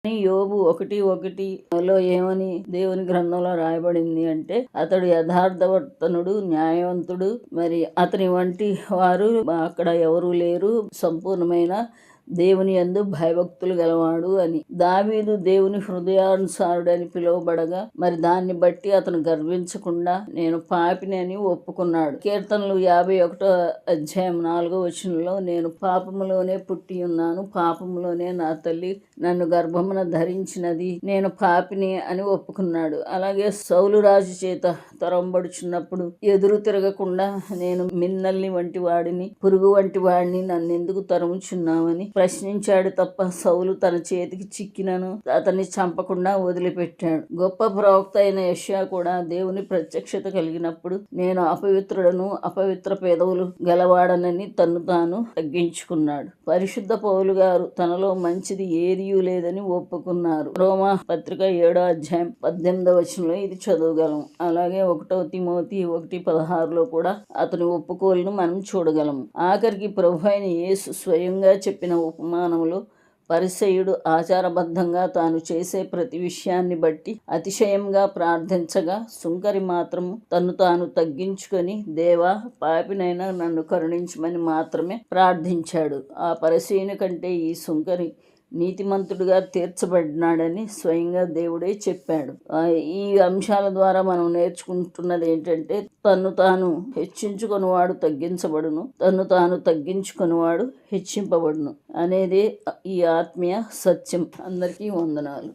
అని యోబు 1:1లో ఏమని దేవుని గ్రంథంలో రాయబడింది అంటే, అతడు యథార్థవర్తనుడు, న్యాయవంతుడు, మరి అతని వంటి వారు అక్కడ ఎవరూ లేరు, సంపూర్ణమైన దేవుని యందు భయభక్తులు గలవాడు అని. దావీదు దేవుని హృదయానుసారుడని పిలువబడగా మరి దాన్ని బట్టి అతను గర్వించకుండా నేను పాపిని అని ఒప్పుకున్నాడు. కీర్తనలు 51:4 నేను పాపములోనే పుట్టి ఉన్నాను, పాపములోనే నా తల్లి నన్ను గర్భమున ధరించినది, నేను పాపిని అని ఒప్పుకున్నాడు. అలాగే సౌలు రాజు చేత తరంబడుచున్నప్పుడు ఎదురు తిరగకుండా నేను మిన్నల్ని వంటి వాడిని, పురుగు వంటి వాడిని, నన్నెందుకు తరుముచున్నావని ప్రశ్నించాడు తప్ప సౌలు తన చేతికి చిక్కినను అతన్ని చంపకుండా వదిలిపెట్టాడు. గొప్ప ప్రవక్త అయిన యెషయా కూడా దేవుని ప్రత్యక్షత కలిగినప్పుడు నేను అపవిత్రుడను, అపవిత్ర పెదవులు గలవాడనని తన్ను తాను తగ్గించుకున్నాడు. పరిశుద్ధ పౌలు గారు తనలో మంచిది ఏదీ లేదని ఒప్పుకున్నారు. రోమా పత్రిక 7:18 ఇది చదవగలం. అలాగే 1 తిమోతి 1:16 కూడా అతని ఒప్పుకోలును మనం చూడగలము. ఆఖరికి ప్రభు అయిన యేసు స్వయంగా చెప్పిన ఉపమానములో పరిసయ్యుడు ఆచారబద్ధంగా తాను చేసే ప్రతి విషయాన్ని బట్టి అతిశయంగా ప్రార్థించగా సుంకరి మాత్రము తన్ను తాను తగ్గించుకొని దేవా పాపినైనా నన్ను కరుణించమని మాత్రమే ప్రార్థించాడు. ఆ పరిసయ్యుని కంటే ఈ సుంకరి నీతిమంతుడిగా తీర్చబడినాడని స్వయంగా దేవుడే చెప్పాడు. ఈ అంశాల ద్వారా మనం నేర్చుకుంటున్నది ఏంటంటే, తన్ను తాను హెచ్చించుకొనివాడు తగ్గించబడును, తన్ను తాను తగ్గించుకొనివాడు హెచ్చింపబడును అనేది ఈ ఆత్మీయ సత్యం. అందరికీ వందనాలు.